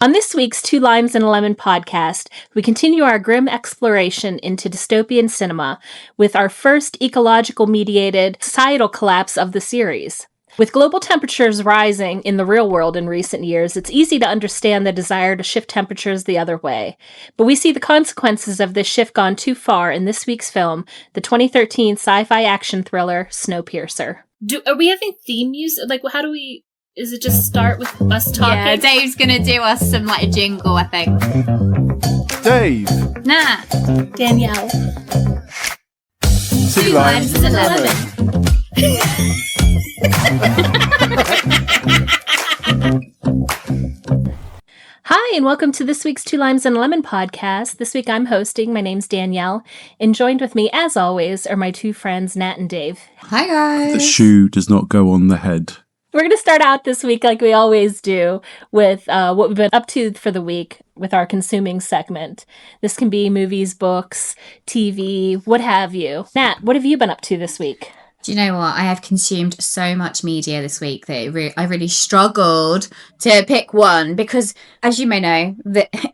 On this week's Two Limes and a Lemon podcast, we continue our grim exploration into dystopian cinema with our first ecological-mediated societal collapse of the series. With global temperatures rising in the real world in recent years, it's easy to understand the desire to shift temperatures the other way. But we see the consequences of this shift gone too far in this week's film, the 2013 sci-fi action thriller Snowpiercer. Are we having theme music? Like, how do we... Is it just start with us talking? Yeah, Dave's gonna do us some like a jingle, I think. Dave. Nah. Danielle. Two limes and a lemon. Hi, and welcome to this week's Two Limes and a Lemon podcast. This week I'm hosting. My name's Danielle, and joined with me, as always, are my two friends, Nat and Dave. Hi, guys. The shoe does not go on the head. We're going to start out this week, like we always do, with what we've been up to for the week with our consuming segment. This can be movies, books, TV, what have you. Nat, what have you been up to this week? Do you know what? I have consumed so much media this week that I really struggled to pick one because, as you may know,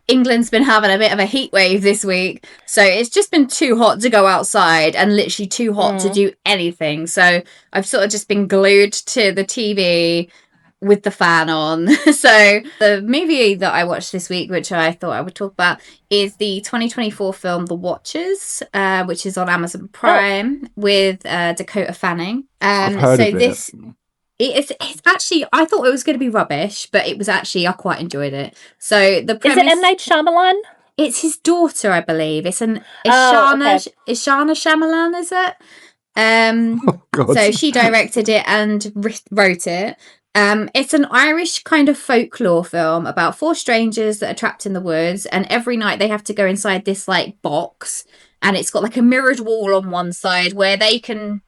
England's been having a bit of a heat wave this week. So it's just been too hot to go outside and literally too hot to do anything. So I've sort of just been glued to the TV with the fan on. So the movie that I watched this week, which I thought I would talk about, is the 2024 film The Watchers, which is on Amazon Prime with Dakota Fanning. I've heard of it. It's actually, I thought it was going to be rubbish, but it was actually, I quite enjoyed it. So the premise... Is it M. Night Shyamalan? It's his daughter, I believe. It's Shana Shyamalan, is it? Oh, God. So she directed it and wrote it. It's an Irish kind of folklore film about four strangers that are trapped in the woods, and every night they have to go inside this like box, and it's got like a mirrored wall on one side where they can't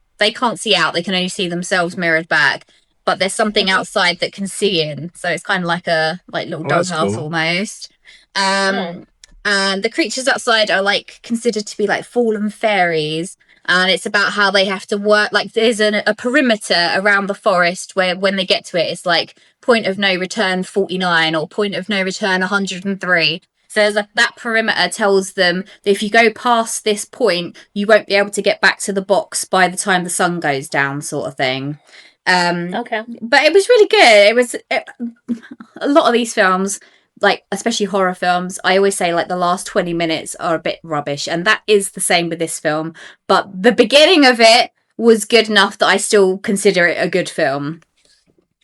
see out, they can only see themselves mirrored back, but there's something outside that can see in, so it's kind of like a little doghouse almost. And the creatures outside are like considered to be like fallen fairies. And it's about how they have to work, like there's a perimeter around the forest where when they get to it, it's like point of no return 49 or point of no return 103. So that perimeter tells them that if you go past this point, you won't be able to get back to the box by the time the sun goes down, sort of thing. Okay. But it was really good. A lot of these films, like especially horror films, I always say like the last 20 minutes are a bit rubbish, and that is the same with this film, but the beginning of it was good enough that I still consider it a good film.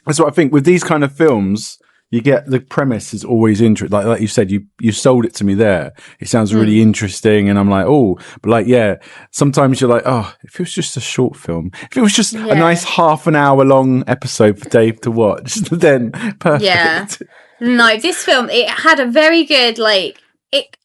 That's what I think with these kind of films. You get the premise is always interesting. Like you said, you sold it to me there. It sounds really interesting, and I'm like, oh, but like, yeah. Sometimes you're like, oh, if it was just a short film, if it was just a nice half an hour long episode for Dave to watch, then perfect. Yeah. No, this film, it had a very good, it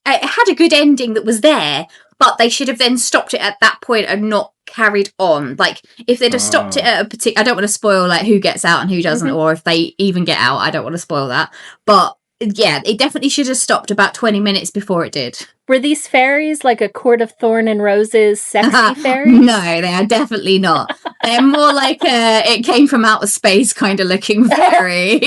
had a good ending that was there, but they should have then stopped it at that point and not carried on. Like, if they'd have stopped it at a particular... I don't want to spoil, who gets out and who doesn't, or if they even get out. I don't want to spoil that. But, yeah, it definitely should have stopped about 20 minutes before it did. Were these fairies like a Court of Thorn and Roses sexy fairies? No, they are definitely not. They're more like it came from outer space kind of looking fairy.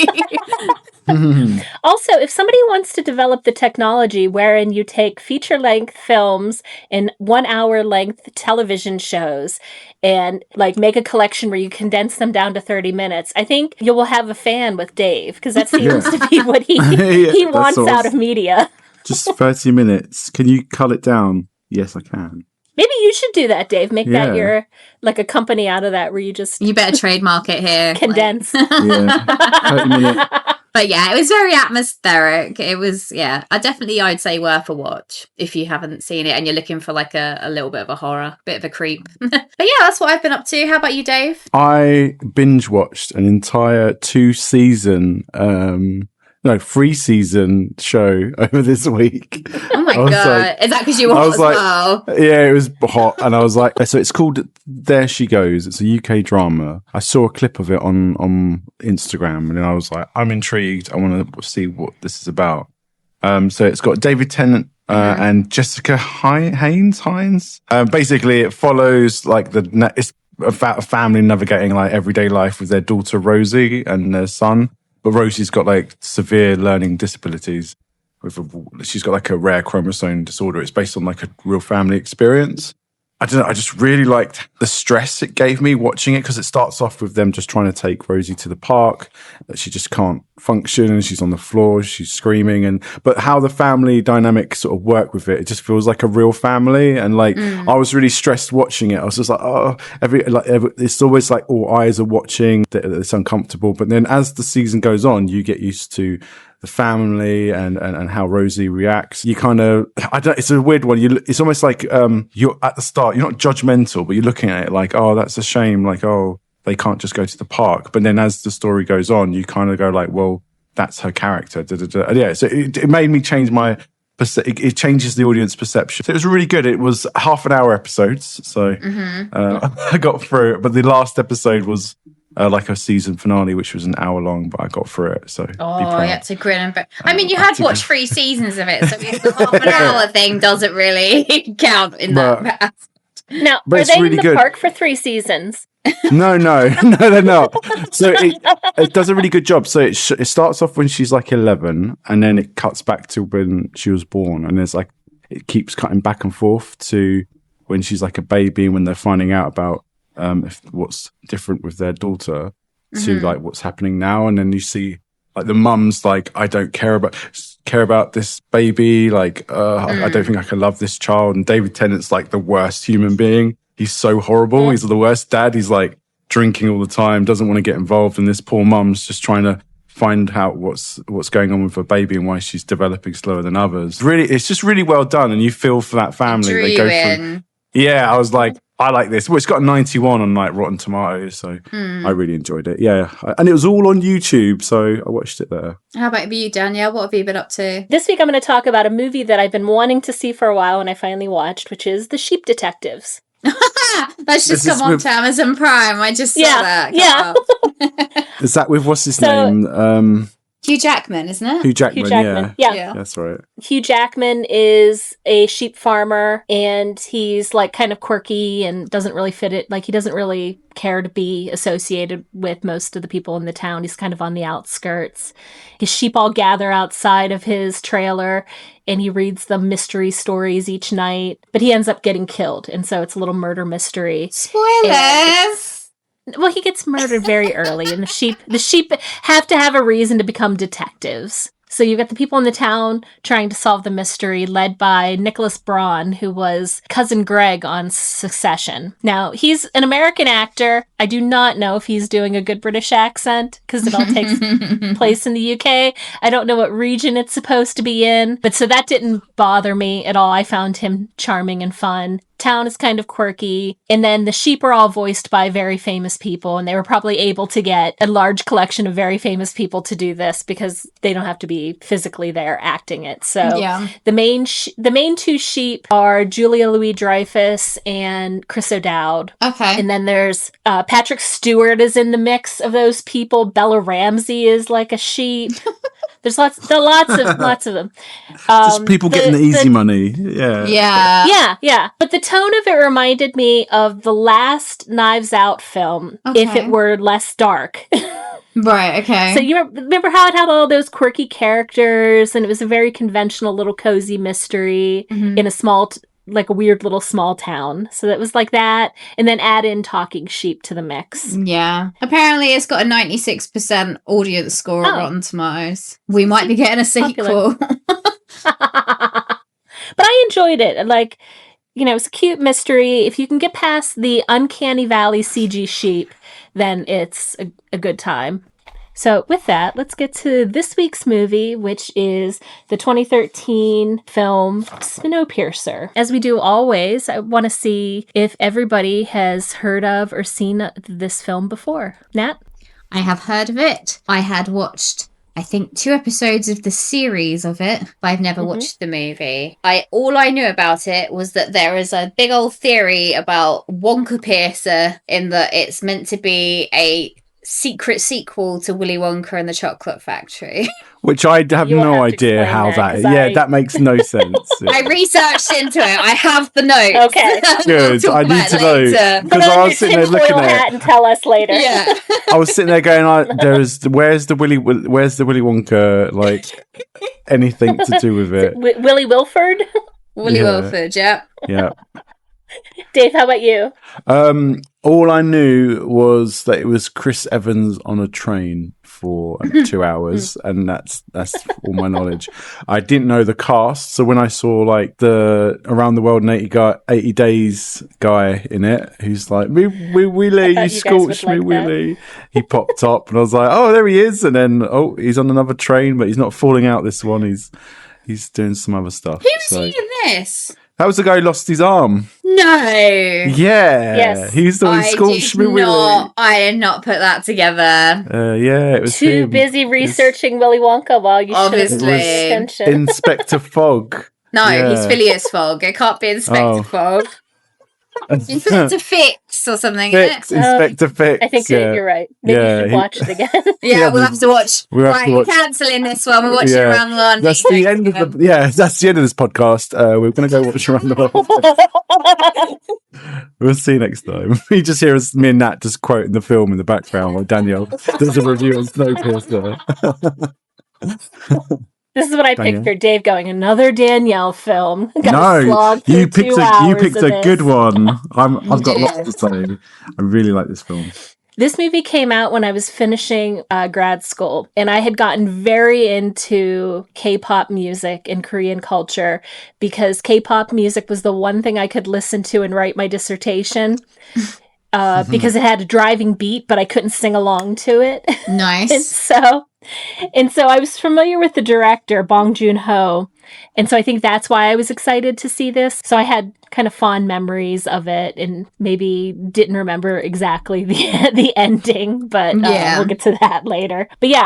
Also, if somebody wants to develop the technology wherein you take feature-length films and 1 hour length television shows and make a collection where you condense them down to 30 minutes, I think you will have a fan with Dave, because that seems to be what he wants out of media. Just 30 minutes. Can you cut it down? Yes, I can. Maybe you should do that, Dave. Make that your a company out of that where you just... You better trademark it here. Condense. 30 minutes. But yeah, it was very atmospheric. It was, I'd say worth a watch if you haven't seen it and you're looking for a little bit of a horror, bit of a creep. But yeah, that's what I've been up to. How about you, Dave? I binge watched an entire 3-season show over this week. Oh my God. Is that because you watched as well? Yeah, it was hot. And I was like, so it's called There She Goes. It's a UK drama. I saw a clip of it on Instagram, and then I was like, I'm intrigued. I want to see what this is about. So it's got David Tennant and Jessica Hines. Basically, it follows it's about a family navigating everyday life with their daughter Rosie and their son. but Rosie's got like severe learning disabilities. She's got like a rare chromosome disorder. It's based on like a real family experience. I don't know. I just really liked the stress it gave me watching it, because it starts off with them just trying to take Rosie to the park. That she just can't function, and she's on the floor, she's screaming, but how the family dynamic sort of work with it, it just feels like a real family. And like I was really stressed watching it. I was just like, oh, it's always like all eyes are watching. It's uncomfortable. But then as the season goes on, you get used to the family and how Rosie reacts. You kind of, it's a weird one. It's almost like you're at the start, you're not judgmental, but you're looking at it like, oh, that's a shame. Like, oh, they can't just go to the park. But then as the story goes on, you kind of go like, well, that's her character. And yeah, so it made me change my, it changes the audience perception. So it was really good. It was half-an-hour episodes. So I got through it. But the last episode was like a season finale, which was an hour long, but I got through it. So you had to grin and bear. I mean, you had watched 3 seasons of it, so the half an hour thing doesn't really count in that past. Now, are they really in the park for 3 seasons? No, they're not. So it does a really good job. So it starts off when she's like 11, and then it cuts back to when she was born, and there's like, it keeps cutting back and forth to when she's like a baby, and when they're finding out about if what's different with their daughter to like what's happening now. And then you see like the mum's like, I don't care about this baby. Like, I don't think I can love this child. And David Tennant's like the worst human being. He's so horrible. He's the worst dad. He's like drinking all the time, doesn't want to get involved. And this poor mum's just trying to find out what's going on with her baby and why she's developing slower than others. Really, it's just really well done. And you feel for that family. They go through. Yeah, I was like, I like this. Well, it's got a 91 on like Rotten Tomatoes, so I really enjoyed it. Yeah, and it was all on YouTube, so I watched it there. How about you, Danielle? What have you been up to? This week I'm going to talk about a movie that I've been wanting to see for a while and I finally watched, which is The Sheep Detectives. That's just come on to Amazon Prime. I just saw that. Yeah. Is that with, what's his name? Hugh Jackman, isn't it? Hugh Jackman, yeah. That's right. Hugh Jackman is a sheep farmer, and he's like kind of quirky and doesn't really fit it. Like, he doesn't really care to be associated with most of the people in the town. He's kind of on the outskirts. His sheep all gather outside of his trailer, and he reads them mystery stories each night, but he ends up getting killed. And so it's a little murder mystery. Spoilers! Well, he gets murdered very early, and the sheep have to have a reason to become detectives. So you've got the people in the town trying to solve the mystery, led by Nicholas Braun, who was Cousin Greg on Succession. Now, he's an American actor. I do not know if he's doing a good British accent, because it all takes place in the UK. I don't know what region it's supposed to be in, but so that didn't bother me at all. I found him charming and fun. Town is kind of quirky, and then the sheep are all voiced by very famous people, and they were probably able to get a large collection of very famous people to do this because they don't have to be physically there acting it. So the main 2 sheep are Julia Louis-Dreyfus and Chris O'Dowd. Okay. And then there's Patrick Stewart is in the mix of those people. Bella Ramsey is like a sheep. There's lots of them. Just people getting the easy money. Yeah. But the tone of it reminded me of the last Knives Out film, if it were less dark. Right, okay. So you remember how it had all those quirky characters, and it was a very conventional little cozy mystery in a small, like a weird little small town. So that was like that, and then add in talking sheep to the mix. Yeah. Apparently it's got a 96% audience score on Rotten Tomatoes. We might be getting a sequel. But I enjoyed it. Like, you know, it's a cute mystery. If you can get past the Uncanny Valley CG sheep, then it's a good time. So with that, let's get to this week's movie, which is the 2013 film Snowpiercer. As we do always, I want to see if everybody has heard of or seen this film before. Nat? I have heard of it. I had watched, I think, 2 episodes of the series of it, but I've never watched the movie. All I knew about it was that there is a big old theory about Wonka-Piercer, in that it's meant to be a secret sequel to Willy Wonka and the Chocolate Factory. Which I have You will no have to idea explain how that, that 'cause is. Yeah, I- that makes no sense. I researched into it. I have the notes. Okay. Good. We'll talk I need about to it know. later. Put Because on I your was sitting there tinfoil looking hat at it. and tell us later. Yeah. I was sitting there going, where's the Willy Wonka, like, anything to do with it? Willy Wilford? Willy Yeah. Wilford, yeah. Yeah. Dave, how about you? All I knew was that it was Chris Evans on a train for 2 hours, and that's all my knowledge. I didn't know the cast, so when I saw like the Around the World in 80 Days guy in it, who's like, me Willy, thought you you guys scorched would me, like that. Willy. He popped up, and I was like, oh, there he is. And then, he's on another train, but he's not falling out this one. He's doing some other stuff. Who's So he in this? that was the guy who lost his arm. No. Yeah, Yes. he's the one who scorched me, Willy. I did not put that together. Yeah, it was Too him. busy researching Willy Wonka while you should have Obviously. paid attention. Inspector Fogg. No, Yeah. he's Phileas Fogg. It can't be Inspector Oh. Fogg. Inspector Fix or something, Fix, isn't it? Inspector Fix. I think yeah. you're right. Maybe Yeah, you should he- watch it again. Yeah, Yeah, we'll have to watch. we'll have Right, to watch. cancelling this one. We're watching Yeah. Around the World. That's the end of the. Yeah, that's the end of this podcast. We're going to go watch Around the World. We'll see you next time. You just hear us, me and Nat, just quoting the film in the background while Danielle does a review on Snowpiercer. This is what I Danielle. pictured. Dave going, another Danielle film. Gotta No, slog through you picked 2 you hours picked of a this. good one. I've got did. lots to say. I really like this film. This movie came out when I was finishing grad school, and I had gotten very into K-pop music and Korean culture because K-pop music was the one thing I could listen to and write my dissertation because it had a driving beat, but I couldn't sing along to it. and Nice. so I was familiar with the director, Bong Joon-ho. And so I think that's why I was excited to see this. So I had kind of fond memories of it and maybe didn't remember exactly the ending, but Yeah. we'll get to that later. But yeah,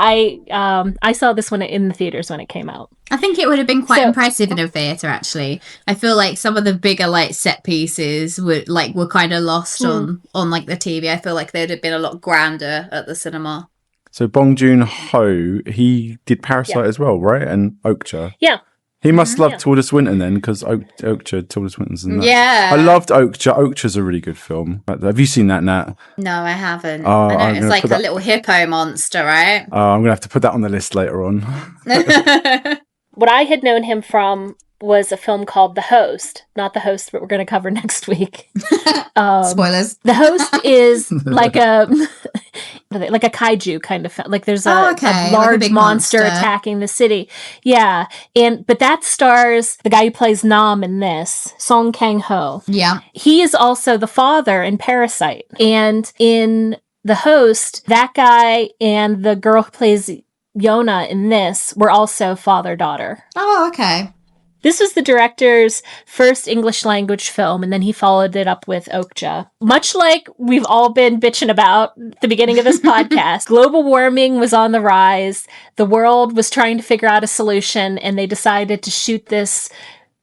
I saw this one in the theaters when it came out. I think it would have been quite So- impressive in a theatre, actually. I feel like some of the bigger like set pieces were kind of lost on like the TV. I feel like they'd have been a lot grander at the cinema. So Bong Joon-ho, he did Parasite Yeah. as well, right? And Okja. Yeah. He must love Yeah. Tilda Swinton then, because Okja, Tilda Swinton's in that. Yeah. I loved Okja. Okja's a really good film. Have you seen that, Nat? No, I haven't. Oh, I I'm know it's gonna like put a that- little hippo monster, right? I'm going to have to put that on the list later on. What I had known him from was a film called The Host. Not The Host, but we're going to cover next week. Spoilers. The Host is like a kaiju kind of like there's a, Oh, okay. a Like a large big monster monster. attacking the city. Yeah, but that stars the guy who plays Nam in this, Song Kang-ho. Yeah. He is also the father in Parasite, and in The Host, that guy and the girl who plays Yona in this were also father-daughter. Oh, okay. This was the director's first English language film, and then he followed it up with Okja. Much like we've all been bitching about at the beginning of this podcast, global warming was on the rise. The world was trying to figure out a solution, and they decided to shoot this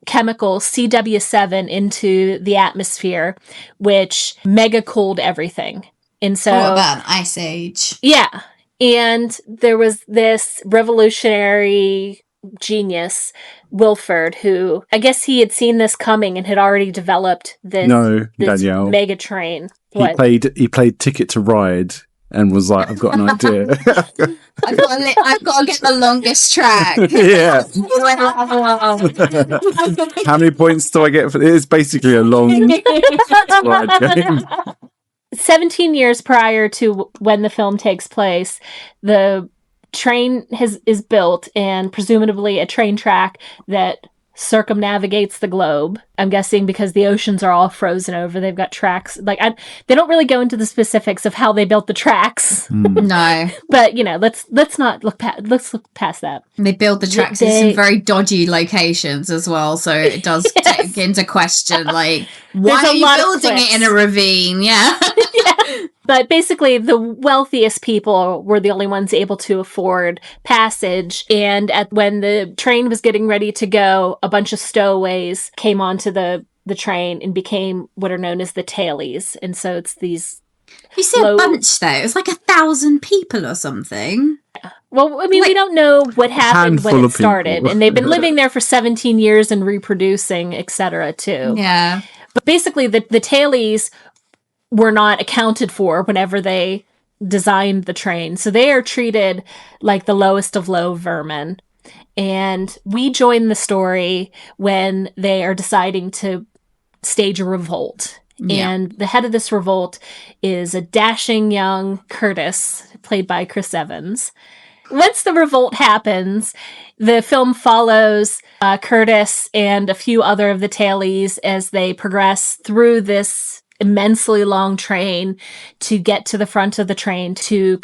chemical CW7 into the atmosphere, which mega cooled everything. And so, What about an ice age? yeah. And there was this revolutionary genius, Wilford, who I guess he had seen this coming and had already developed this, No, this Danielle. mega train. He What? played Ticket to Ride and was like, I've got an idea. I've got to get the longest track. Yeah. How many points do I get for it? It's basically a long ride game. 17 years prior to when the film takes place, the train is built, and presumably a train track that circumnavigates the globe. I'm guessing because the oceans are all frozen over. They've got tracks. They don't really go into the specifics of how they built the tracks, No. but let's not look past. Let's look past that. They build the tracks in some very dodgy locations as well, so it does take into question, like, why There's a are you lot of building it in clicks. a ravine? Yeah. But basically, the wealthiest people were the only ones able to afford passage. And when the train was getting ready to go, a bunch of stowaways came onto the train and became what are known as the tailies. And so it's these You see a bunch, though. It was like 1,000 people or something. Well, I mean, we don't know what happened when it started. People. And they've been living there for 17 years and reproducing, etc. too. Yeah. But basically, the tailies were not accounted for whenever they designed the train. So they are treated like the lowest of low vermin. And we join the story when they are deciding to stage a revolt. Yeah. And the head of this revolt is a dashing young Curtis, played by Chris Evans. Once the revolt happens, the film follows Curtis and a few other of the tailies as they progress through this immensely long train to get to the front of the train to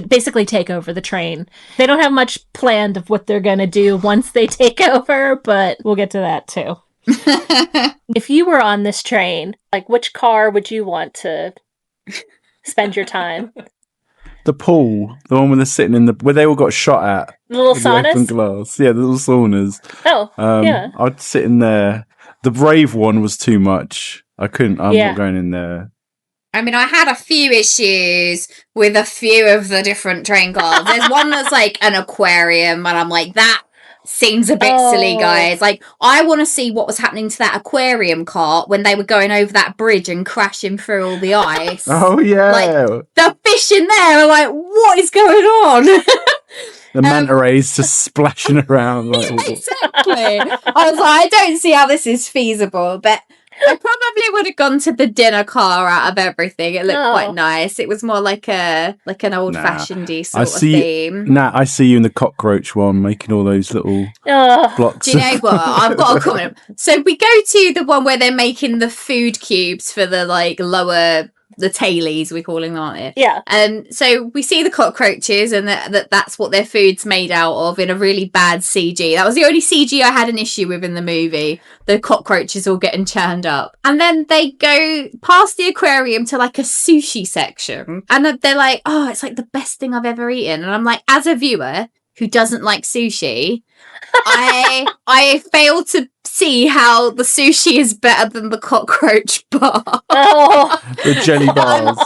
basically take over the train. They don't have much planned of what they're going to do once they take over, but we'll get to that too. If you were on this train, like, which car would you want to spend your time? The pool, the one where they're sitting where they all got shot at. The little saunas? Open glass. Yeah, the little saunas. Oh, yeah. I'd sit in there. The Brave one was too much. I'm not going in there. I mean, I had a few issues with a few of the different train cars. There's one that's like an aquarium, and I'm like, that seems a bit silly, guys. Like, I want to see what was happening to that aquarium cart when they were going over that bridge and crashing through all the ice. Oh, yeah. Like, the fish in there are like, what is going on? The manta rays just splashing around. Like, yeah, exactly. I was like, I don't see how this is feasible, but I probably would have gone to the dinner car out of everything. It looked quite nice. It was more like an old-fashioned sort of theme. I see you in the cockroach one, making all those little blocks. Do you know what? I've got a comment. So we go to the one where they're making the food cubes for the the tailies, we're calling them, aren't it? Yeah. So we see the cockroaches, and that's what their food's made out of, in a really bad CG. That was the only CG I had an issue with in the movie. The cockroaches all getting churned up. And then they go past the aquarium to like a sushi section. And they're like, oh, it's like the best thing I've ever eaten. And I'm like, as a viewer who doesn't like sushi, I fail to see how the sushi is better than the cockroach bar. Oh. The jelly bars.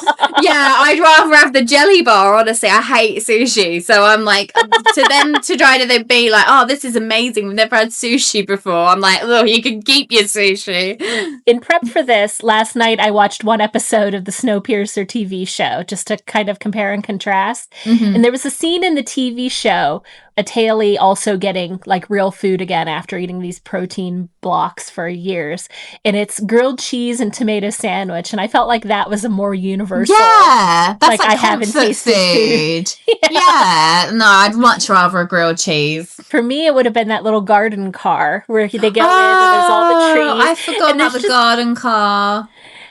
Yeah, I'd rather have the jelly bar, honestly. I hate sushi. So I'm like, to them to try to then be like, oh, this is amazing. We've never had sushi before. I'm like, oh, you can keep your sushi. In prep for this, last night I watched one episode of the Snowpiercer TV show just to kind of compare and contrast. Mm-hmm. And there was a scene in the TV show, a tailie also getting like real food again after eating these protein blocks for years, and it's grilled cheese and tomato sandwich, and I felt like that was a more universal. Yeah, that's like I haven't tasted food. Yeah, no, I'd much rather a grilled cheese. For me, it would have been that little garden car where they go in and there's all the trees. I forgot about the garden car.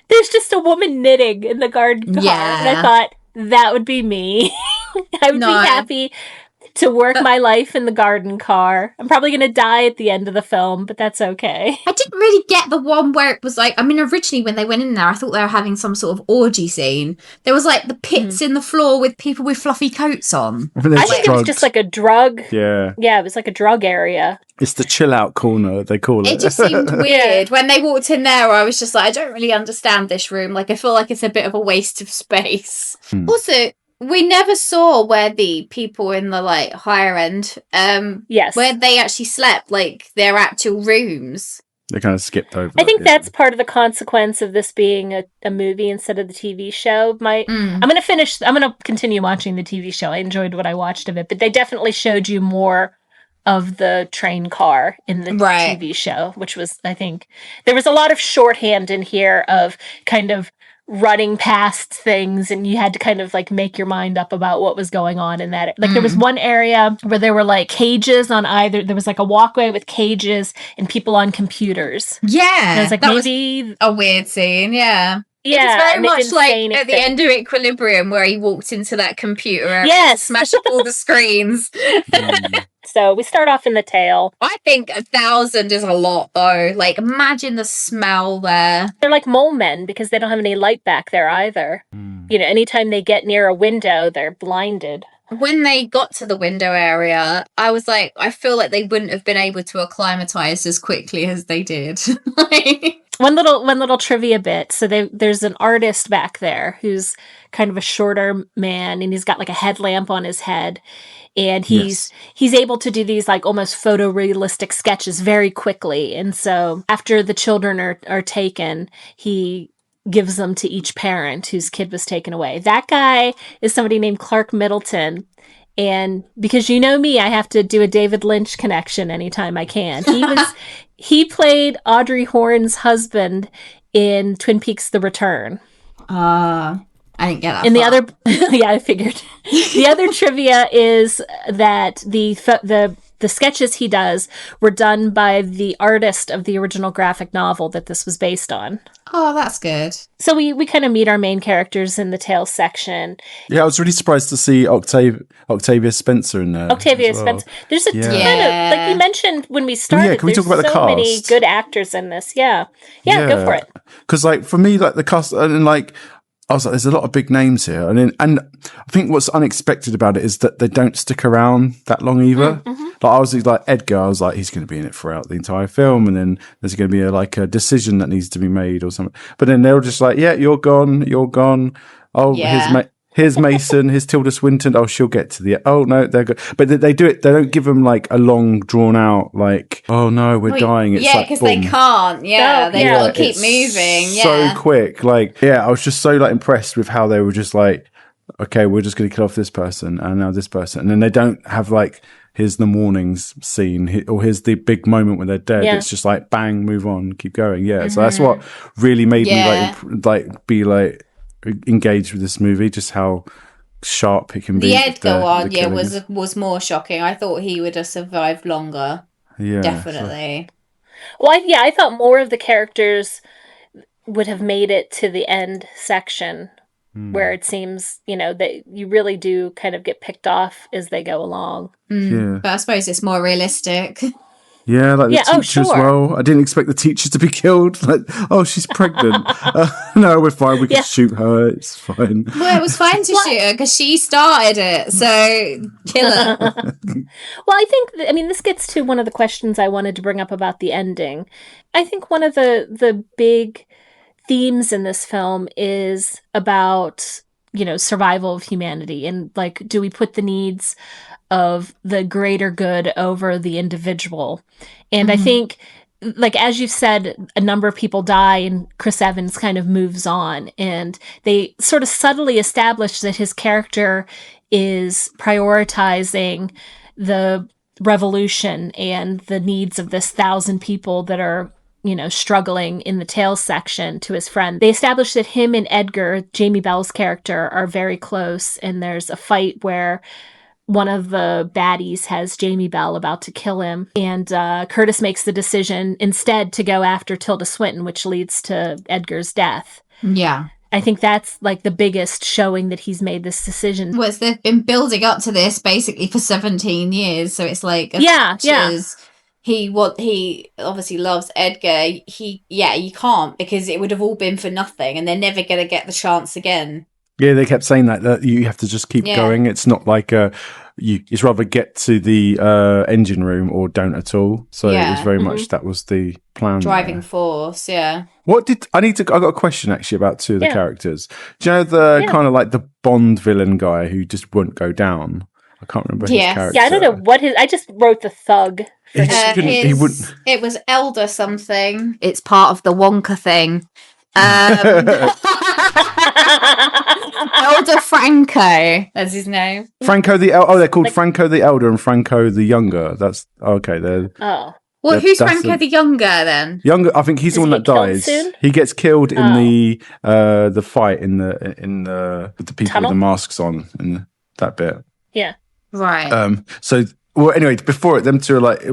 There's just a woman knitting in the garden car, and I thought that would be me. I would be happy to work my life in the garden car. I'm probably going to die at the end of the film, but that's okay. I didn't really get the one where it was like, I mean, originally when they went in there, I thought they were having some sort of orgy scene. There was like the pits in the floor with people with fluffy coats on. I think it was just like a drug. Yeah. Yeah, it was like a drug area. It's the chill out corner, they call it. It just seemed weird. When they walked in there, I was just like, I don't really understand this room. Like, I feel like it's a bit of a waste of space. Also, we never saw where the people in the like higher end, where they actually slept, like their actual rooms. They kind of skipped over. I think that's part of the consequence of this being a movie instead of the TV show. I'm going to continue watching the TV show. I enjoyed what I watched of it, but they definitely showed you more of the train car in the TV show, which was, I think, there was a lot of shorthand in here of kind of running past things, and you had to kind of like make your mind up about what was going on in that. Like there was one area where there were like cages on either. There was like a walkway with cages and people on computers. Yeah, and I was like, maybe was a weird scene. Yeah. Yeah, it's very much like at the end of Equilibrium where he walked into that computer and smashed up all the screens. So we start off in the tail. I think 1,000 is a lot, though. Like, imagine the smell there. They're like mole men because they don't have any light back there either. You know, anytime they get near a window, they're blinded. When they got to the window area, I was like, I feel like they wouldn't have been able to acclimatize as quickly as they did. One little trivia bit. So there's an artist back there who's kind of a shorter man, and he's got like a headlamp on his head, and he's able to do these like almost photorealistic sketches very quickly. And so after the children are taken, he gives them to each parent whose kid was taken away. That guy is somebody named Clark Middleton. And because you know me, I have to do a David Lynch connection anytime I can. He played Audrey Horne's husband in Twin Peaks: The Return. I didn't get that. And the other, yeah, I figured. The other trivia is that the sketches he does were done by the artist of the original graphic novel that this was based on. Oh, that's good. So we kind of meet our main characters in the Tales section. Yeah, I was really surprised to see Octavia Spencer in there. Octavia Spencer. There's a ton of, like you mentioned when we started, can we talk about the cast? Many good actors in this. Yeah, go for it. Because like for me, like the cast, and like I was like, there's a lot of big names here, and I think what's unexpected about it is that they don't stick around that long either. Mm-hmm. Like I was like Edgar, I was like, he's going to be in it throughout the entire film, and then there's going to be a decision that needs to be made or something. But then they're just like, yeah, you're gone. Oh, here's Mason, here's Tilda Swinton. Oh, she'll get to the. Oh no, they're good. But they do it. They don't give them like a long, drawn out like. Oh no, we're dying. It's because they can't. Yeah, they got to keep moving. Yeah, so quick. Like, yeah, I was just so like impressed with how they were just like, okay, we're just going to kill off this person and now this person, and then they don't have like. Here's the mornings scene, or here's the big moment when they're dead. Yeah. It's just like bang, move on, keep going. Yeah, so that's what really made me be engaged with this movie. Just how sharp it can be. The Edgar one, was more shocking. I thought he would have survived longer. Yeah, definitely. Well, I thought more of the characters would have made it to the end section. Where it seems, that you really do kind of get picked off as they go along. Yeah. But I suppose it's more realistic. Yeah, like the teacher as well. I didn't expect the teacher to be killed. Like, oh, she's pregnant. No, we're fine. We can shoot her. It's fine. Well, it was fine to shoot her because she started it. So, kill her. Well, I think, this gets to one of the questions I wanted to bring up about the ending. I think one of the big themes in this film is about, survival of humanity, and like, do we put the needs of the greater good over the individual? And I think, like, as you've said, a number of people die and Chris Evans kind of moves on, and they sort of subtly establish that his character is prioritizing the revolution and the needs of this 1,000 people that are struggling in the Tales section to his friend. They establish that him and Edgar, Jamie Bell's character, are very close, and there's a fight where one of the baddies has Jamie Bell about to kill him, and Curtis makes the decision instead to go after Tilda Swinton, which leads to Edgar's death. Yeah. I think that's like the biggest showing that he's made this decision. Well, they've been building up to this basically for 17 years, so it's like he obviously loves Edgar. You can't, because it would have all been for nothing, and they're never going to get the chance again. Yeah, they kept saying that you have to just keep going. It's not like it's rather get to the engine room or don't at all. So it was very much that was the plan. Driving force, yeah. I got a question actually about two of the characters. Do you know the kind of like the Bond villain guy who just wouldn't go down? I can't remember his character. Yeah, I don't know what I just wrote the thug. He wouldn't. It was Elder something. It's part of the Wonka thing. Elder Franco, that's his name. Franco they're called Franco the Elder and Franco the Younger. That's okay. Well, who's Franco the Younger then? Younger, I think he's the one that dies. Soon? He gets killed in the fight in the with the people tunnel? With the masks on in that bit. Yeah. Right. Well, anyway, before it, them two are like,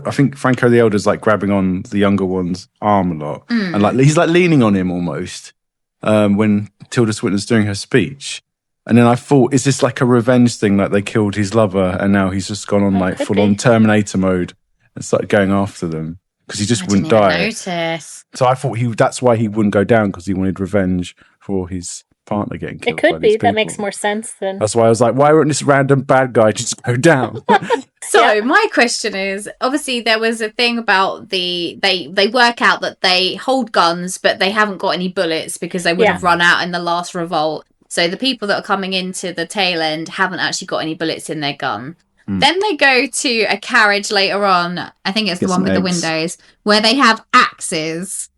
I think Franco the Elder's like grabbing on the younger one's arm a lot, and like he's like leaning on him almost when Tilda Swinton's doing her speech. And then I thought, is this like a revenge thing? Like they killed his lover, and now he's just gone on like full on Terminator mode and started going after them because he just wouldn't die. Notice. So I thought that's why he wouldn't go down, because he wanted revenge for his partner getting killed. It could be. That makes more sense than. That's why I was like, why wouldn't this random bad guy just go down? So my question is, obviously there was a thing about they work out that they hold guns, but they haven't got any bullets because they would have run out in the last revolt. So the people that are coming into the tail end haven't actually got any bullets in their gun. Then they go to a carriage later on, I think it's the one with the windows, where they have axes.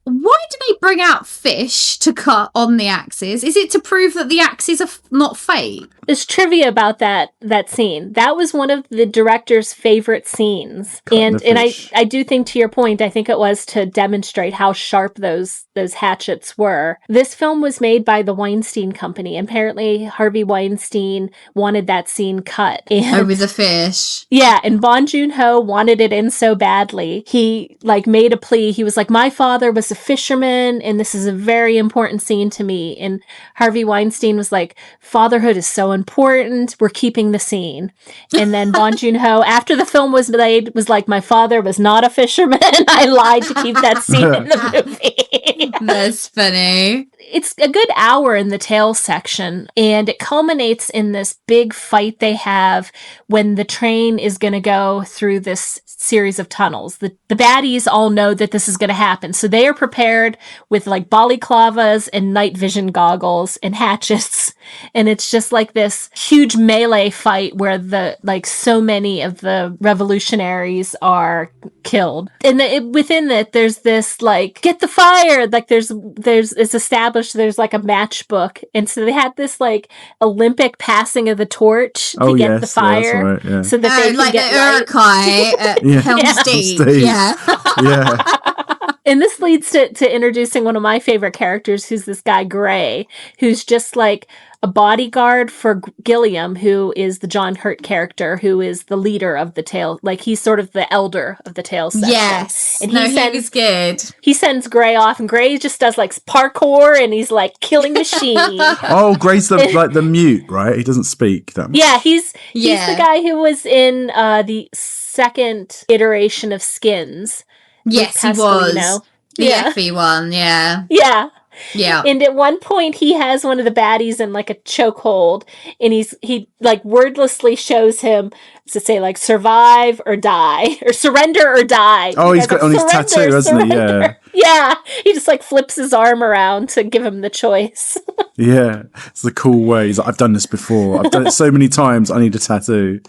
Why do they bring out fish to cut on the axes? Is it to prove that the axes are not fake? There's trivia about that scene. That was one of the director's favorite scenes. And I do think, to your point, I think it was to demonstrate how sharp those hatchets were. This film was made by the Weinstein Company. Apparently, Harvey Weinstein wanted that scene cut. And, with the fish. Yeah, and Bong Joon-ho wanted it in so badly. He, made a plea. He was like, my father was a fisherman, and this is a very important scene to me. And Harvey Weinstein was like, fatherhood is so important, we're keeping the scene. And then Bong Joon-ho, after the film was made, was like, my father was not a fisherman. I lied to keep that scene in the movie. That's funny. It's a good hour in the tail section, and it culminates in this big fight they have when the train is going to go through this series of tunnels. The baddies all know that this is going to happen, so they are prepared with balaclavas and night vision goggles and hatchets, and it's just this huge melee fight where so many of the revolutionaries are killed. And within it, there's this get the fire. It's established there's a matchbook, and so they had this Olympic passing of the torch to get the fire, so that they can get the Uruk-hai at Helm's Deep. Yeah. And this leads to introducing one of my favorite characters, who's this guy Gray, who's just a bodyguard for Gilliam, who is the John Hurt character, who is the leader of the tail. He's sort of the elder of the tail section. Yes. And he was good. He sends Gray off, and Gray just does parkour, and he's killing machine. Oh, Gray's the mute, right? He doesn't speak that much. Yeah, he's the guy who was in the second iteration of Skins. Yes, he was. The Effie one, yeah. Yeah. Yeah. And at one point he has one of the baddies in a chokehold, and he wordlessly shows him to say survive or die, or surrender or die. Oh, he's got on his tattoo, hasn't he? Yeah. Yeah. He just flips his arm around to give him the choice. Yeah. It's the cool way. He's I've done this before. I've done it so many times, I need a tattoo.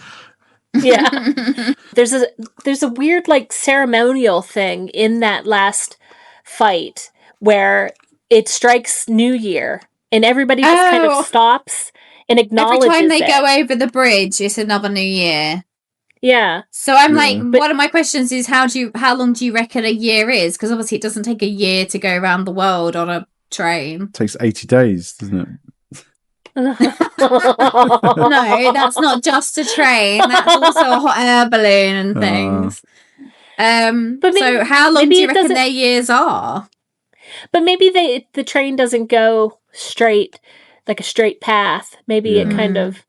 Yeah. There's a weird ceremonial thing in that last fight where it strikes New Year, and everybody just kind of stops and acknowledges every time they it. go over the bridge, it's another New Year. Yeah. So I'm one of my questions is how long do you reckon a year is? Because obviously it doesn't take a year to go around the world on a train. It takes 80 days, doesn't it? No, that's not just a train. That's also a hot air balloon and things. So how long do you reckon their years are? But maybe the train doesn't go straight, a straight path. Maybe it kind of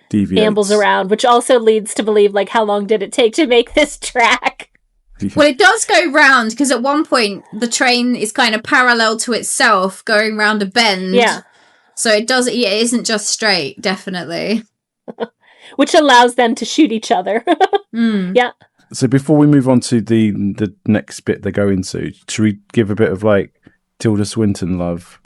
deviates, ambles around, which also leads to believe how long did it take to make this track? Well, it does go round, because at one point the train is kind of parallel to itself going round a bend. Yeah. So it isn't just straight, definitely. Which allows them to shoot each other. Yeah. So before we move on to the next bit they go into, should we give a bit of Tilda Swinton love?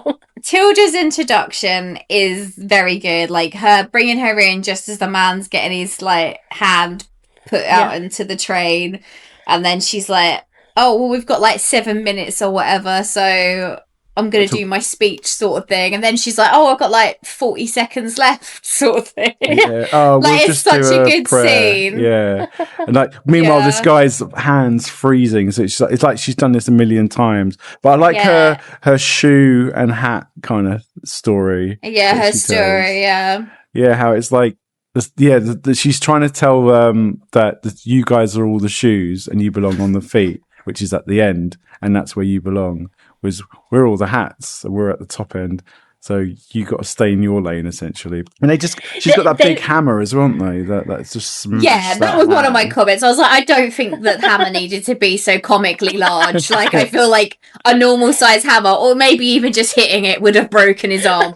Tilda's introduction is very good. Her bringing her in just as the man's getting his hand put out into the train, and then she's like, "Oh, well, we've got 7 minutes or whatever, so I'm going to do my speech," sort of thing. And then she's like, "Oh, I've got 40 seconds left," sort of thing. Yeah. Oh, we'll it's just such do a good prayer. scene. Yeah. And meanwhile, this guy's hands freezing. So it's like she's done this a million times. But I her shoe and hat kind of story. Yeah, her story. Yeah. Yeah, how it's she's trying to tell that you guys are all the shoes and you belong on the feet, which is at the end, and that's where you belong. We're all the hats, and we're at the top end, so you got to stay in your lane essentially. And she's got that big hammer as well, haven't they? That's just that was one of my comments. I was like, I don't think that hammer needed to be so comically large. I feel like a normal size hammer, or maybe even just hitting it, would have broken his arm.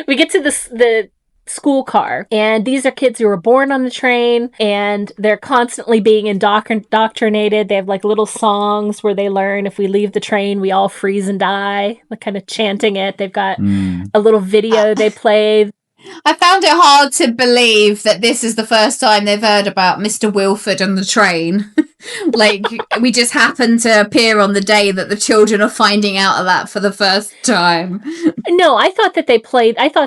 We get to the school car. And these are kids who were born on the train, and they're constantly being indoctrinated. They have like little songs where they learn, if we leave the train, we all freeze and die, like kind of chanting it. They've got a little video they play. I found it hard to believe that this is the first time they've heard about Mr. Wilford and the train. Like, we just happen to appear on the day that the children are finding out of that for the first time. No, I thought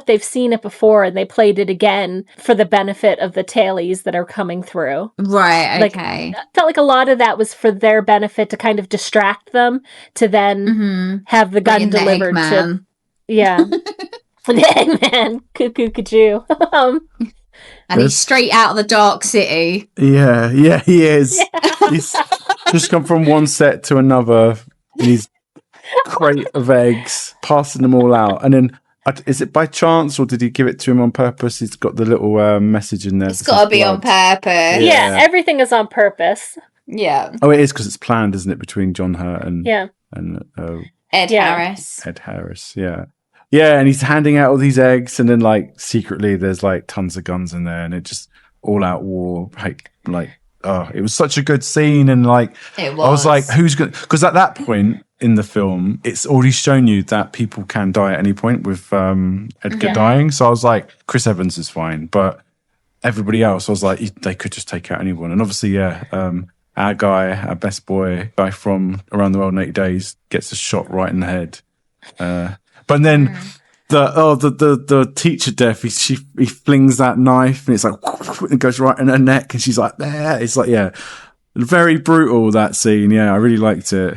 they've seen it before and they played it again for the benefit of the tailies that are coming through. Right, okay. I felt like a lot of that was for their benefit to kind of distract them, to then have the gun delivered to... Yeah. The Eggman, cuckoo, kajoo. And he's straight out of the Dark City. Yeah, he is. Yeah. He's just come from one set to another in his crate of eggs, passing them all out. And then, is it by chance or did he give it to him on purpose? He's got the little message in there. It's got to be on purpose. Yeah, everything is on purpose. Yeah. Oh, it is because it's planned, isn't it, between John Hurt and Ed Harris. Ed Harris, yeah. Yeah, and he's handing out all these eggs, and then like secretly there's like tons of guns in there, and it just all out war. It was such a good scene, and like it was. I was like, who's going? Because at that point in the film, it's already shown you that people can die at any point with Edgar dying. So I was like, Chris Evans is fine, but everybody else, I was like, they could just take out anyone. And obviously, our best boy, guy from Around the World in 80 Days, gets a shot right in the head. But then the teacher death, he flings that knife and it's like, it goes right in her neck and she's like, there. It's like, yeah, very brutal, that scene. Yeah, I really liked it.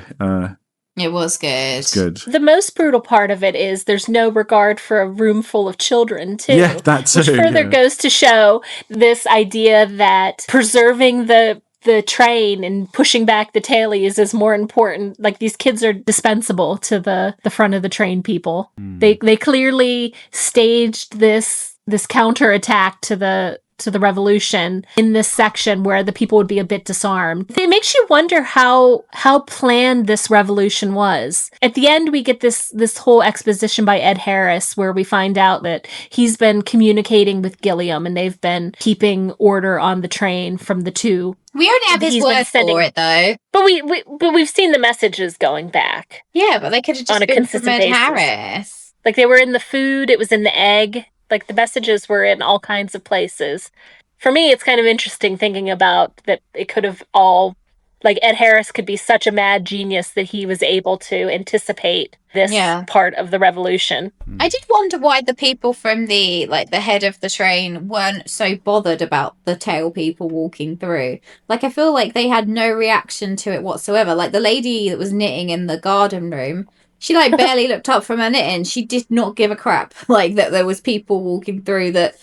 It was good. It's good. The most brutal part of it is there's no regard for a room full of children, too. Yeah, that too. Which further goes to show this idea that preserving the train and pushing back the tailies is more important. Like, these kids are dispensable to the front of the train people. They clearly staged this counterattack to the revolution in this section where the people would be a bit disarmed. It makes you wonder how planned this revolution was. At the end, we get this whole exposition by Ed Harris where we find out that he's been communicating with Gilliam and they've been keeping order on the train from the two. We only have his word for it, though. But we've seen the messages going back. Yeah, but they could have just been from Ed Harris. Like, they were in the food, it was in the egg. Like, the messages were in all kinds of places. For me, it's kind of interesting thinking about that it could have all... Like, Ed Harris could be such a mad genius that he was able to anticipate this part of the revolution. I did wonder why the people from the head of the train weren't so bothered about the tail people walking through. Like, I feel like they had no reaction to it whatsoever. Like, the lady that was knitting in the garden room, she barely looked up from her knitting. She did not give a crap that there was people walking through, that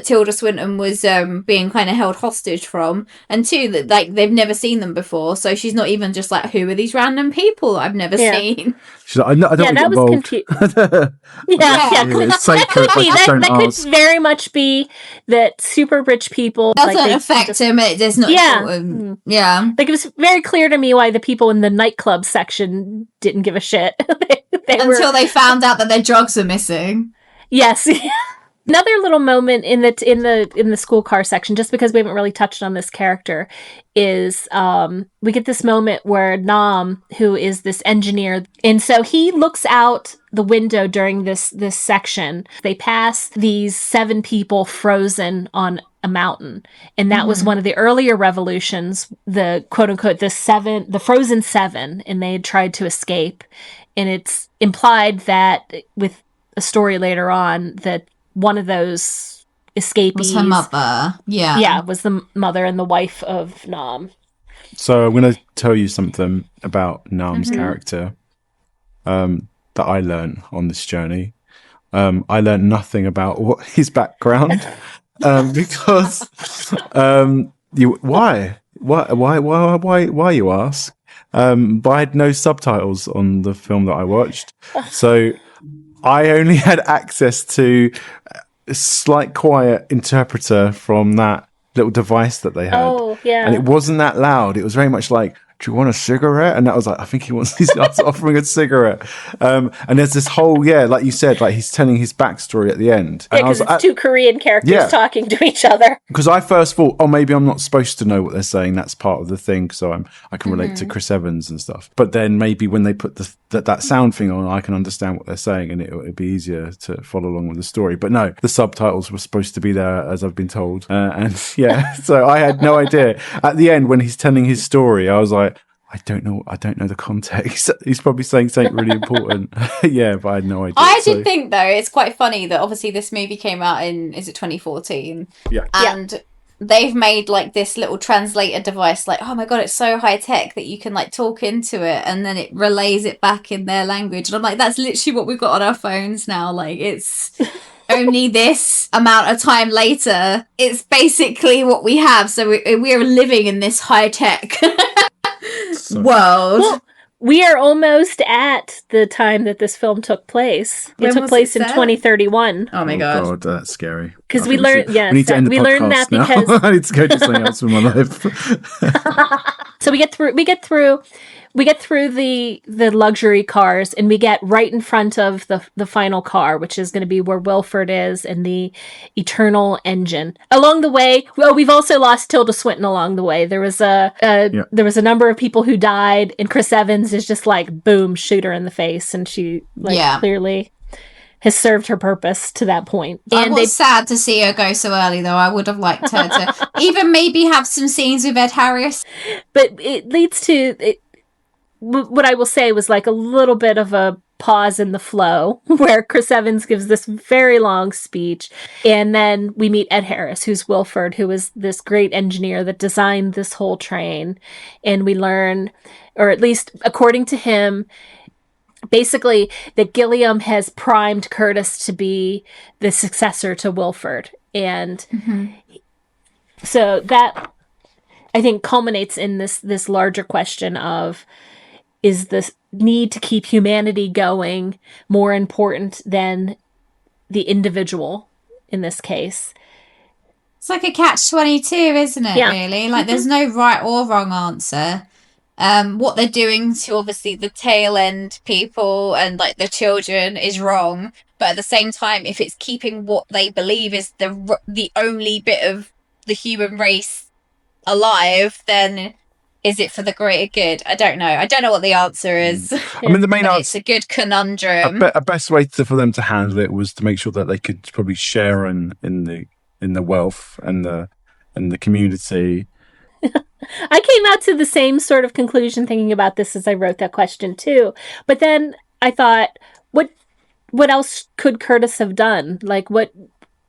Tilda Swinton was being kind of held hostage from, and two, that they've never seen them before, so she's not even just like, who are these random people I've never seen. She's like, I don't that was confusing. It's sacred. That could very much be that super rich people doesn't affect him. It does not. Yeah. Like, it was very clear to me why the people in the nightclub section didn't give a shit. They found out that their drugs are missing. Yes. Another little moment in the school car section, just because we haven't really touched on this character, is we get this moment where Nam, who is this engineer, and so he looks out the window during this section. They pass these 7 people frozen on a mountain, and that was one of the earlier revolutions, the quote unquote the frozen 7, and they had tried to escape. And it's implied that with a story later on that one of those escapees was her mother. Yeah, was the mother and the wife of Nam. So I'm going to tell you something about Nam's character that I learned on this journey. I learned nothing about what his background because why you ask? But I had no subtitles on the film that I watched, so I only had access to a slight quiet interpreter from that little device that they had. Oh, yeah. And it wasn't that loud. It was very much like, do you want a cigarette? And that was like, I think he wants, he's offering a cigarette. And there's this whole, like you said, like he's telling his backstory at the end. Yeah, And I was because like, it's two Korean characters talking to each other. because I first thought, oh, maybe I'm not supposed to know what they're saying. That's part of the thing. So I can relate to Chris Evans and stuff. But then maybe when they put that sound thing on, I can understand what they're saying and it'd be easier to follow along with the story. But no, the subtitles were supposed to be there, as I've been told. And so I had no idea. At the end, when he's telling his story, I was like, I don't know the context. He's probably saying something really important. But I had no idea. I did think, though, it's quite funny that obviously this movie came out in, is it 2014? Yeah. And they've made like this little translator device, like, oh my God, it's so high tech that you can like talk into it and then it relays it back in their language. And I'm like, that's literally what we've got on our phones now. Like, it's only this amount of time later, it's basically what we have. So we're living in this high tech world. Well, we are almost at the time that this film took place. It took place in 2031. Oh my God, that's scary. Because we learned, we need to end the learned that now. because I need to go do something else with my life. So we get through the luxury cars, and we get right in front of the final car, which is going to be where Wilford is and the eternal engine. Along the way, we've also lost Tilda Swinton along the way. There was there was a number of people who died, and Chris Evans is just like, boom, shoot her in the face, and she clearly has served her purpose to that point. And I was sad to see her go so early, though. I would have liked her to even maybe have some scenes with Ed Harris. But it leads to what I will say was like a little bit of a pause in the flow where Chris Evans gives this very long speech, and then we meet Ed Harris, who's Wilford, who is this great engineer that designed this whole train. And we learn, or at least according to him, basically that Gilliam has primed Curtis to be the successor to Wilford. And so that, I think, culminates in this larger question of, is this need to keep humanity going more important than the individual in this case? It's like a catch-22, isn't it, really? Like, there's no right or wrong answer. What they're doing to, obviously, the tail-end people and, like, the children is wrong. But at the same time, if it's keeping what they believe is the only bit of the human race alive, then is it for the greater good? I don't know. I don't know what the answer is. I mean, the main answer, it's a good conundrum. A best way for them to handle it was to make sure that they could probably share in the wealth and the community. I came out to the same sort of conclusion thinking about this as I wrote that question too. But then I thought, what else could Curtis have done? Like, what?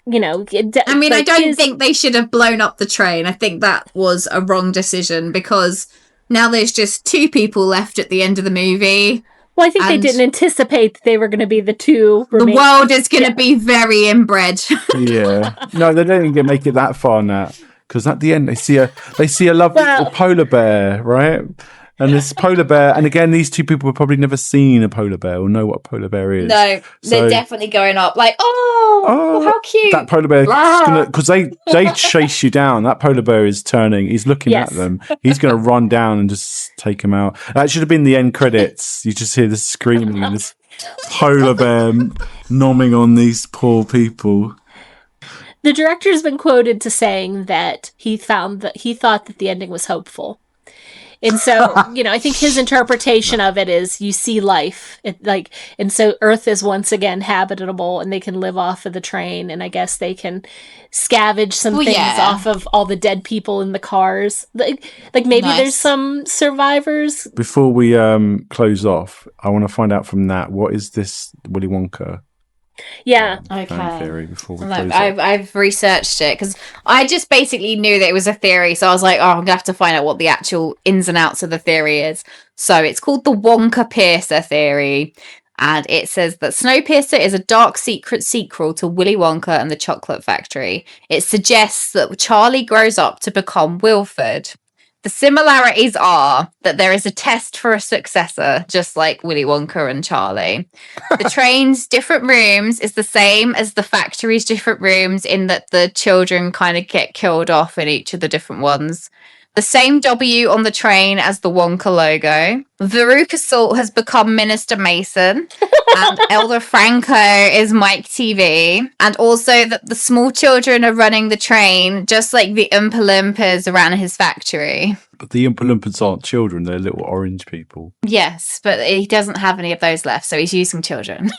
I mean, I don't think they should have blown up the train. I think that was a wrong decision because now there's just two people left at the end of the movie. Well, I think they didn't anticipate that they were going to be the two. The world is going to be very inbred. Yeah. No, they don't even make it that far now. Because at the end, they see a lovely little polar bear, right? And this polar bear, and again, these two people have probably never seen a polar bear or know what a polar bear is. No, they're definitely going up like, oh, how cute. That polar bear, because they chase you down. That polar bear is turning, he's looking at them. He's going to run down and just take him out. That should have been the end credits. You just hear this screaming and this polar bear nomming on these poor people. The director's been quoted to saying that he thought that the ending was hopeful. And so, I think his interpretation of it is you see life, and so Earth is once again habitable and they can live off of the train. And I guess they can scavenge some things off of all the dead people in the cars. Like maybe there's some survivors. Before we close off, I want to find out from Nat, what is this Willy Wonka? Yeah. Okay. Theory before we I've researched it because I just basically knew that it was a theory, so I was like, I'm gonna have to find out what the actual ins and outs of the theory is. So it's called the Wonka-Piercer theory, and it says that Snowpiercer is a dark secret sequel to Willy Wonka and the Chocolate Factory. It suggests that Charlie grows up to become Wilford. The similarities are that there is a test for a successor, just like Willy Wonka and Charlie. The train's different rooms is the same as the factory's different rooms in that the children kind of get killed off in each of the different ones. The same W on the train as the Wonka logo. Veruca Salt has become Minister Mason. And Elder Franco is Mike TV. And also that the small children are running the train, just like the Oompa Loompas around his factory. But the Oompa Loompas aren't children, they're little orange people. Yes, but he doesn't have any of those left, so he's using children.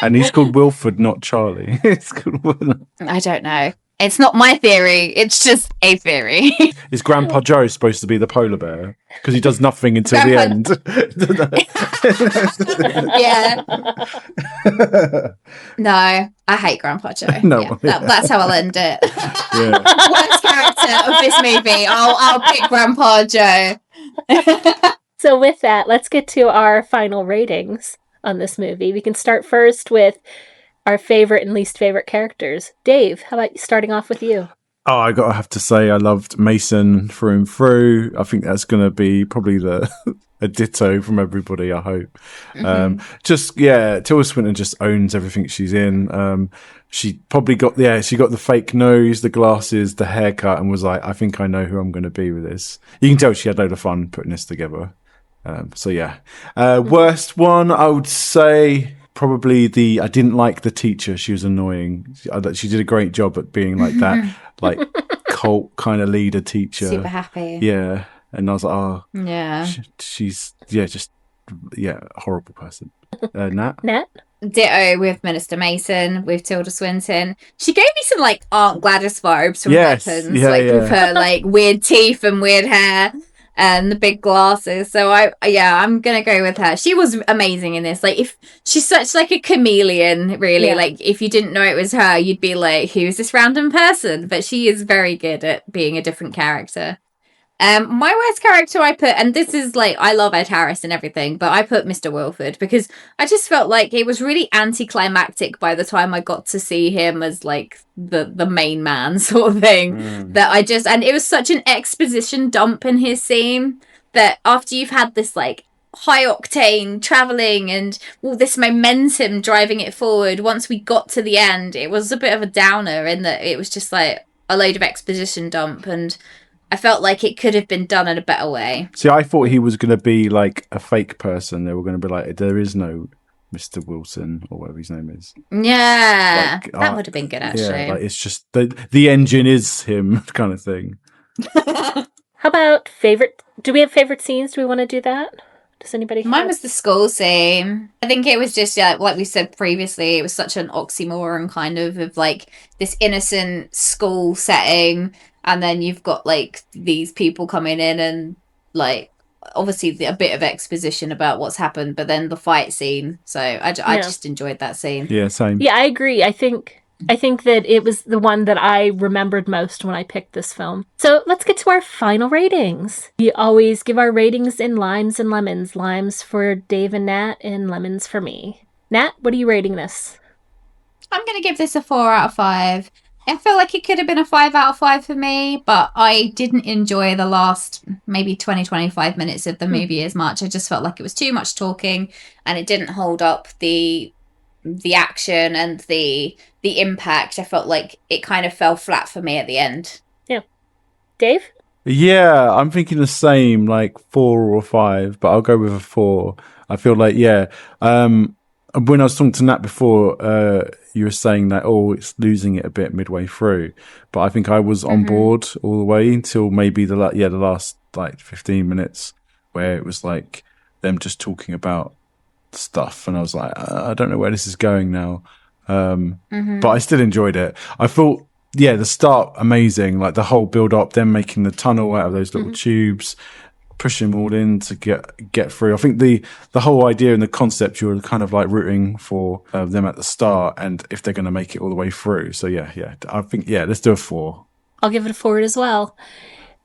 And he's called Wilford, not Charlie. It's called... I don't know. It's not my theory, it's just a theory. Is Grandpa Joe supposed to be the polar bear? Because he does nothing until the end. Yeah. No, I hate Grandpa Joe. No, yeah, that's how I'll end it. Yeah. Worst character of this movie. I'll pick Grandpa Joe. So with that, let's get to our final ratings on this movie. We can start first with our favorite and least favorite characters. Dave, how about starting off with you? Oh, I gotta have to say, I loved Mason through and through. I think that's gonna be probably a ditto from everybody, I hope. Tilda Swinton just owns everything she's in. She probably got the fake nose, the glasses, the haircut, and was like, I think I know who I'm gonna be with this. You can tell she had a load of fun putting this together. Worst one, I would say probably I didn't like the teacher. She was annoying. She did a great job at being like that, like cult kind of leader teacher. Super happy. Yeah. And I was like, oh, yeah. She's horrible person. Nat? Ditto with Minister Mason, with Tilda Swinton. She gave me some like Aunt Gladys vibes from Yes. Weapons, with her like weird teeth and weird hair. And the big glasses. So I'm gonna go with her. She was amazing in this. Like, if she's such like a chameleon, really. Yeah. Like, if you didn't know it was her, you'd be like, who's this random person? But she is very good at being a different character. My worst character I put, and this is like, I love Ed Harris and everything, but I put Mr. Wilford because I just felt like it was really anticlimactic by the time I got to see him as like the main man sort of thing. And it was such an exposition dump in his scene that after you've had this like high octane traveling and all this momentum driving it forward, once we got to the end, it was a bit of a downer in that it was just like a load of exposition dump, and I felt like it could have been done in a better way. See, I thought he was going to be like a fake person. They were going to be like, there is no Mr. Wilson or whatever his name is. Yeah, like, that would have been good, actually. Yeah, like it's just the engine is him kind of thing. How about favorite? Do we have favorite scenes? Do we want to do that? Does anybody? Mine was the school scene. I think it was just like we said previously, it was such an oxymoron kind of like this innocent school setting. And then you've got, like, these people coming in and, like, obviously a bit of exposition about what's happened, but then the fight scene. So I just enjoyed that scene. Yeah, same. Yeah, I agree. I think that it was the one that I remembered most when I picked this film. So let's get to our final ratings. We always give our ratings in limes and lemons. Limes for Dave and Nat and lemons for me. Nat, what are you rating this? I'm going to give this a 4 out of 5. I feel like it could have been a 5 out of 5 for me, but I didn't enjoy the last maybe 20-25 minutes of the movie as much. I just felt like it was too much talking and it didn't hold up the action and the impact. I felt like it kind of fell flat for me at the end. Yeah. Dave? Yeah, I'm thinking the same, like 4 or 5, but I'll go with a 4. I feel like, when I was talking to Nat before, you were saying that, it's losing it a bit midway through. But I think I was on board all the way until maybe the last like 15 minutes where it was like them just talking about stuff. And I was like, I don't know where this is going now. But I still enjoyed it. I thought, the start, amazing. Like the whole build up, them making the tunnel out of those little tubes, pushing them all in to get through. I think the whole idea and the concept, you're kind of like rooting for them at the start and if they're going to make it all the way through. So I think let's do a 4. I'll give it a 4 as well.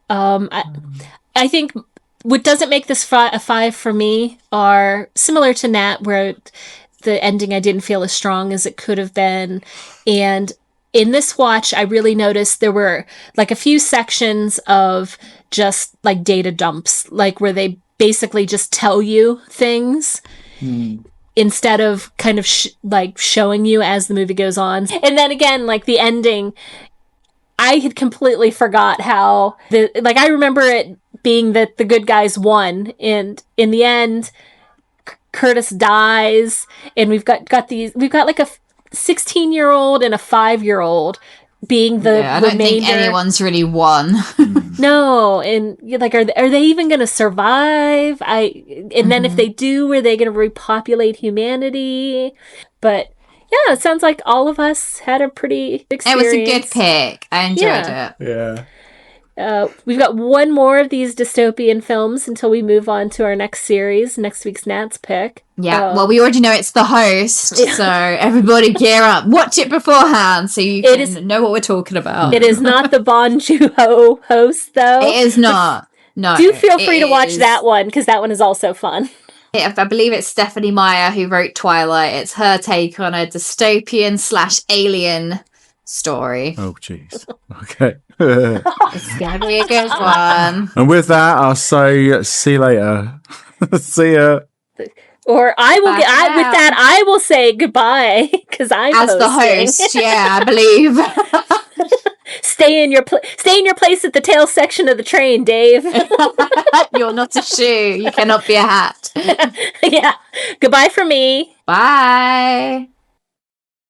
I think what doesn't make this a 5 for me are similar to Nat, where the ending I didn't feel as strong as it could have been. And in this watch, I really noticed there were like a few sections of just like data dumps, like where they basically just tell you things instead of kind of showing you as the movie goes on. And then again, like the ending, I had completely forgot how I remember it being that the good guys won, and in the end, Curtis dies, and we've got like a 16-year-old and a 5-year-old being the I don't remainder. think anyone's really won. No, and like, are they even going to survive? And then if they do, are they going to repopulate humanity? But yeah, it sounds like all of us had a pretty experience. It was a good pick. I enjoyed it. Yeah. We've got one more of these dystopian films until we move on to our next series, next week's Nat's pick. Yeah, well, we already know it's The Host, so everybody gear up. Watch it beforehand so you can know what we're talking about. It is not the Bon Joon-ho Host, though. It is not. No. Do feel free to watch that one, because that one is also fun. I believe it's Stephanie Meyer who wrote Twilight. It's her take on a dystopian/alien story. Oh, jeez. Okay. It's going to be a good one. And with that, I'll say see you later. See ya. Or I will say goodbye, because I'm as hosting. the host. Yeah, I believe. Stay in your place at the tail section of the train, Dave. You're not a shoe. You cannot be a hat. Yeah. Goodbye from me. Bye.